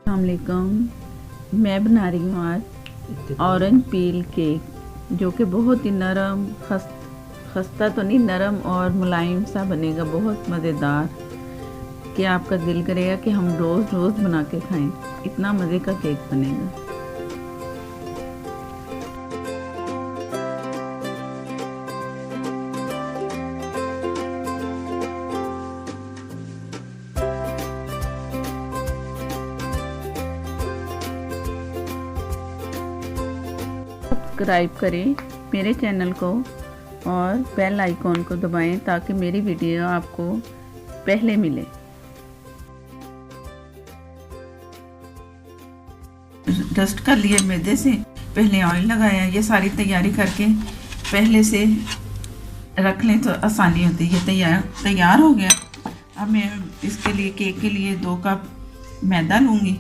अस्सलामुअलैकुम। मैं बना रही हूँ आज ऑरेंज पील केक, जो कि बहुत ही नरम खस्ता तो नहीं, नरम और मुलायम सा बनेगा, बहुत मज़ेदार कि आपका दिल करेगा कि हम रोज़ रोज़ बना के खाएं। इतना मज़े का केक बनेगा। सब्सक्राइब करें मेरे चैनल को और बेल आइकॉन को दबाएं ताकि मेरी वीडियो आपको पहले मिले। डस्ट कर लिए मैदे से, पहले ऑयल लगाया। ये सारी तैयारी करके पहले से रख लें तो आसानी होती है। ये तैयार हो गया। अब मैं इसके लिए, केक के लिए 2 कप मैदा लूँगी,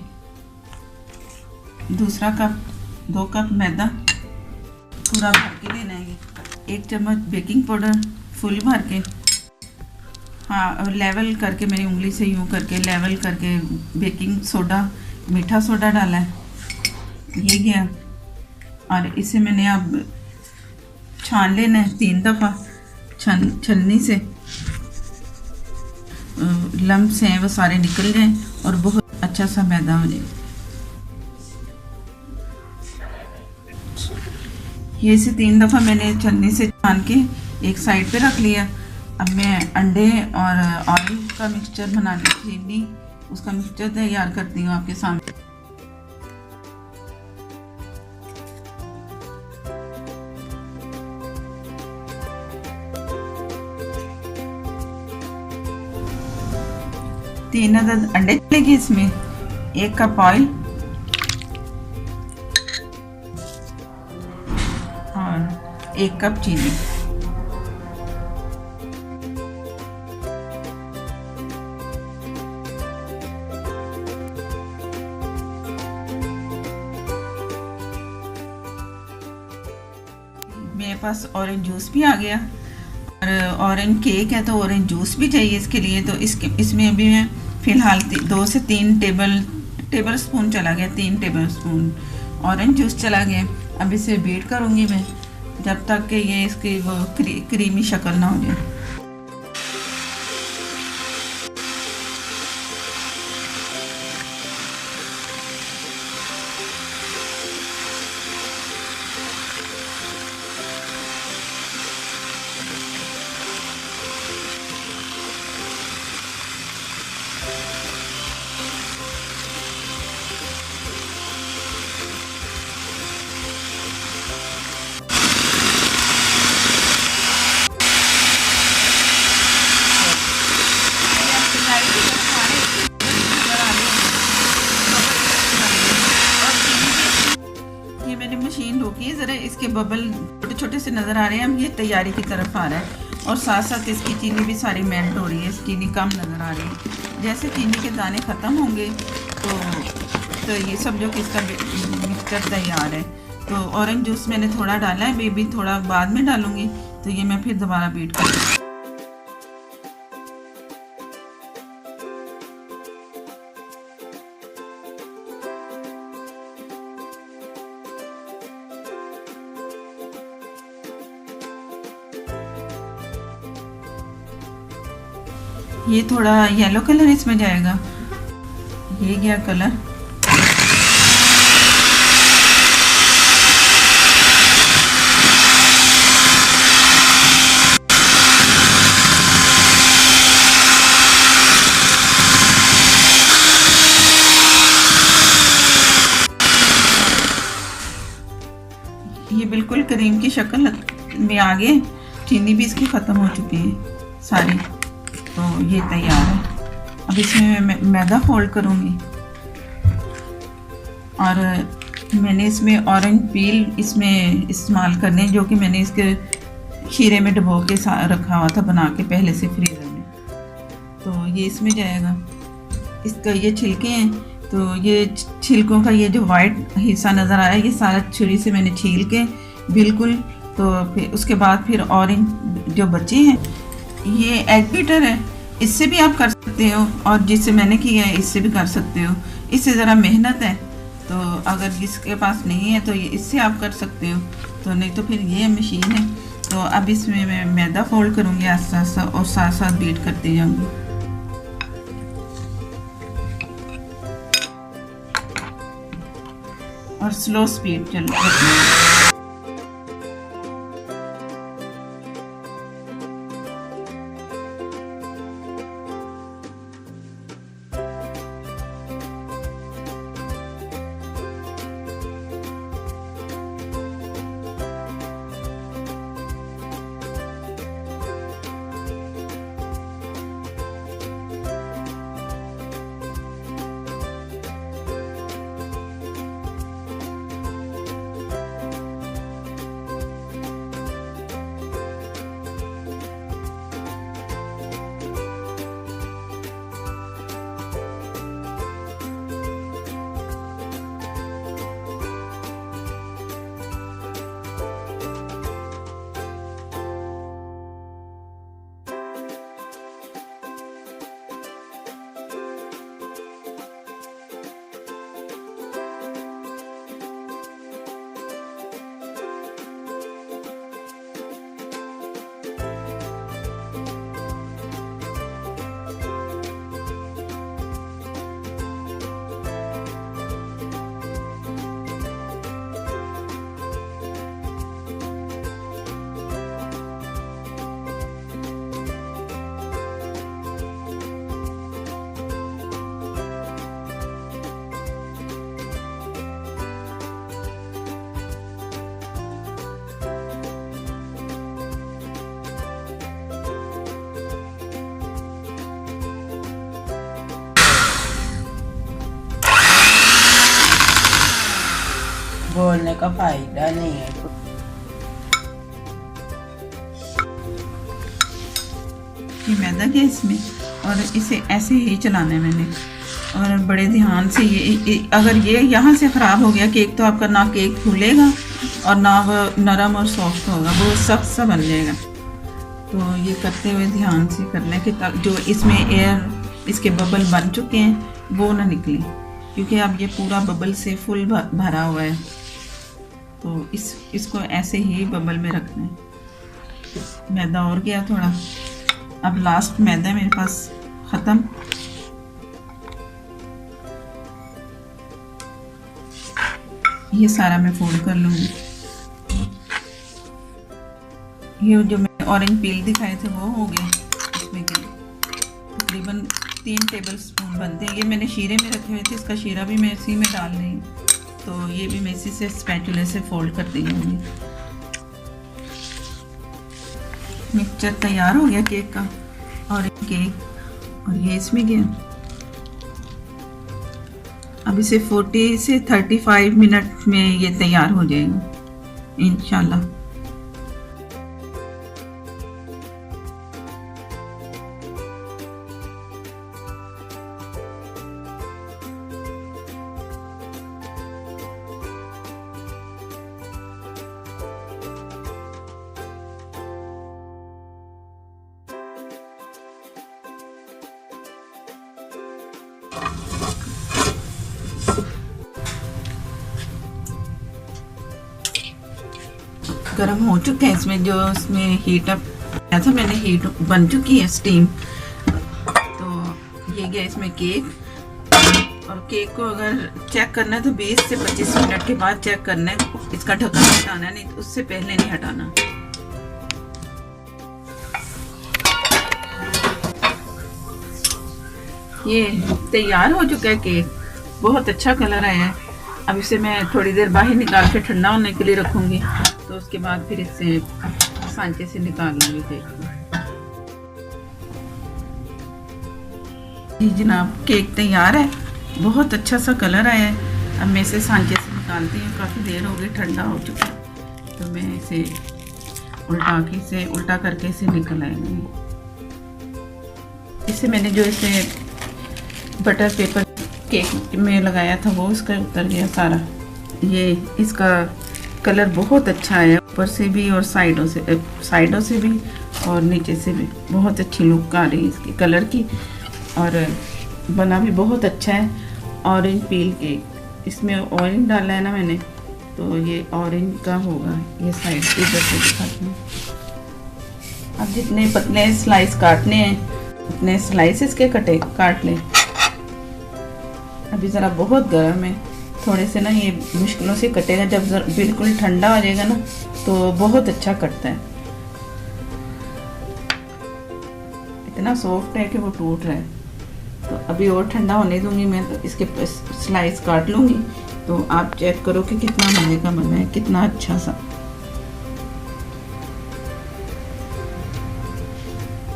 दूसरा कप 2 कप मैदा पूरा भर के लेना है। 1 चम्मच बेकिंग पाउडर फुल भर के, हाँ लेवल करके, मेरी उंगली से यूँ करके लेवल करके बेकिंग सोडा, मीठा सोडा डाला है, ये गया। और इसे मैंने अब छान लेना है 3 दफ़ा छन्नी से। लम्स हैं वो सारे निकल जाएं और बहुत अच्छा सा मैदा हो जाए। ये इसे 3 दफ़ा मैंने छन्नी से छान के एक साइड पे रख लिया। अब मैं अंडे और ऑयल का मिक्सचर बनाने के लिए उसका मिक्सचर तैयार करती हूँ आपके सामने। तीन अदद अंडे डलेंगे इसमें, 1 कप ऑयल और 1 कप चीनी। मेरे पास ऑरेंज जूस भी आ गया और ऑरेंज केक है तो ऑरेंज जूस भी चाहिए इसके लिए। तो इसमें भी मैं फ़िलहाल 2 से 3 टेबल स्पून चला गया, 3 टेबल स्पून ऑरेंज जूस चला गया। अब इसे बीट करूँगी मैं जब तक कि ये इसकी वो क्रीमी शक्ल ना हो जाए। मशीन रोकी है ज़रा, इसके बबल छोटे छोटे से नज़र आ रहे हैं। अब ये तैयारी की तरफ आ रहा है और साथ साथ इसकी चीनी भी सारी मेल्ट हो रही है, चीनी कम नज़र आ रही है। जैसे चीनी के दाने ख़त्म होंगे तो ये समझो कि इसका मिक्सचर तैयार है। तो ऑरेंज जूस मैंने थोड़ा डाला है, बेबी थोड़ा बाद में डालूँगी। तो ये मैं फिर दोबारा बीट करूँगी। ये थोड़ा येलो कलर इसमें जाएगा, ये गया कलर। ये बिल्कुल क्रीम की शक्ल में आ गए। चीनी भी इसकी ख़त्म हो चुकी है सारी, तो ये तैयार है। अब इसमें मैं मैदा फोल्ड करूँगी और मैंने इसमें ऑरेंज पील इसमें इस्तेमाल करने, जो कि मैंने इसके खीरे में डुबो के रखा हुआ था बना के पहले से फ्रीज़र में। तो ये इसमें जाएगा। इसका ये छिलके हैं, तो ये छिलकों का ये जो वाइट हिस्सा नज़र आ रहा है, ये सारा छुरी से मैंने छील के बिल्कुल। तो फिर उसके बाद फिर ऑरेंज जो बचे हैं, ये एग बीटर है, इससे भी आप कर सकते हो और जिससे मैंने किया है इससे भी कर सकते हो। इससे ज़रा मेहनत है, तो अगर जिसके पास नहीं है तो ये इससे आप कर सकते हो, तो नहीं तो फिर ये मशीन है। तो अब इसमें मैं मैदा फोल्ड करूँगी आस्ता आस्ता और साथ साथ बीट करती जाऊँगी। और स्लो स्पीड चल बोलने का फायदा नहीं है। ये मैदा क्या इसमें, और इसे ऐसे ही चलाना है मैंने, और बड़े ध्यान से। ये अगर ये यहाँ से ख़राब हो गया केक, तो आपका ना केक फूलेगा और ना वो नरम और सॉफ्ट होगा, वो सख्त सा बन जाएगा। तो ये करते हुए ध्यान से करना है कि जो इसमें एयर इसके बबल बन चुके हैं वो ना निकले, क्योंकि अब ये पूरा बबल से फुल भरा हुआ है। तो इसको ऐसे ही बबल में रखना है। मैदा और गया थोड़ा, अब लास्ट मैदा मेरे पास ख़त्म। ये सारा मैं फोल्ड कर लूँगी। ये जो मैंने ऑरेंज पील दिखाए थे वो हो गए। इसमें तकरीबन 3 टेबल स्पून बनते हैं। ये मैंने शीरे में रखे हुए थे, इसका शीरा भी मैं इसी में डाल रही हूँ। तो ये भी मैं इसी से स्पैचुले से फोल्ड कर दी जाऊँगी। मिक्सचर तैयार हो गया केक का, और केक और ये इसमें गया। अब इसे 40 से 35 मिनट में ये तैयार हो जाएगा इंशाल्लाह। गर्म हो चुका है। इसमें जो इसमें हीट अप ऐसा मैंने हीट बन चुकी है स्टीम। तो ये गया इसमें केक, और केक को अगर चेक करना है तो 20 से 25 मिनट के बाद चेक करना है। इसका ढक्कन हटाना है, नहीं तो उससे पहले नहीं हटाना। ये तैयार हो चुका है केक, बहुत अच्छा कलर आया है। अब इसे मैं थोड़ी देर बाहर निकाल के ठंडा होने के लिए रखूँगी, तो उसके बाद फिर इससे सांचे से निकाल लूँगी केक को। जी जनाब, केक तैयार है, बहुत अच्छा सा कलर आया है। अब मैं इसे सांचे से निकालती हूँ, काफ़ी देर हो गई, ठंडा हो चुका है। तो मैं इसे उल्टा करके इसे निकल आएंगी। इससे मैंने जो इसे बटर पेपर केक में लगाया था वो उसका उतर गया सारा। ये इसका कलर बहुत अच्छा है, ऊपर से भी और साइडों से भी और नीचे से भी बहुत अच्छी लुक आ रही है इसकी कलर की, और बना भी बहुत अच्छा है। Orange peel cake. इसमें ऑरेंज डाला है ना मैंने, तो ये ऑरेंज का होगा। ये साइड इधर से दिखाती हूँ। अब जितने पतले स्लाइस काटने हैं उतने स्लाइसेस के काट लें। अभी ज़रा बहुत गर्म है, थोड़े से ना ये मुश्किलों से कटेगा। जब बिल्कुल ठंडा हो जाएगा ना तो बहुत अच्छा कटता है। इतना सॉफ्ट है कि वो टूट रहा है। तो अभी और ठंडा होने दूंगी मैं, तो इसके स्लाइस काट लूँगी। तो आप चेक करो कि कितना मज़े का बना है, कितना अच्छा सा,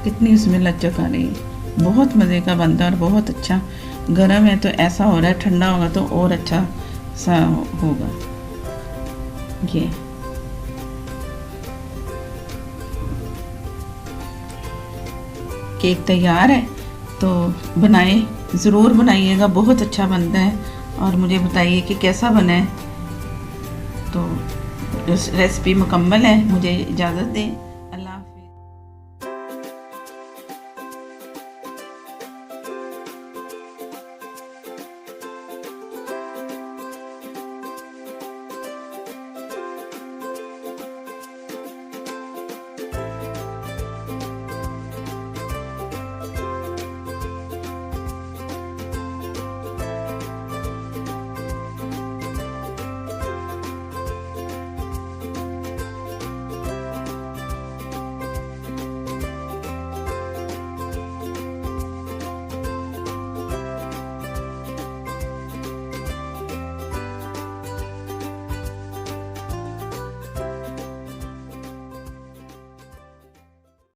कितनी उसमें लचक आ रही है। बहुत मज़े का बनता है और बहुत अच्छा। गर्म है तो ऐसा हो रहा है, ठंडा होगा तो और अच्छा सा होगा। ये केक तैयार है, तो बनाएं, ज़रूर बनाइएगा, बहुत अच्छा बनता है। और मुझे बताइए कि कैसा बना है। तो रेसिपी मुकम्मल है, मुझे इजाज़त दें।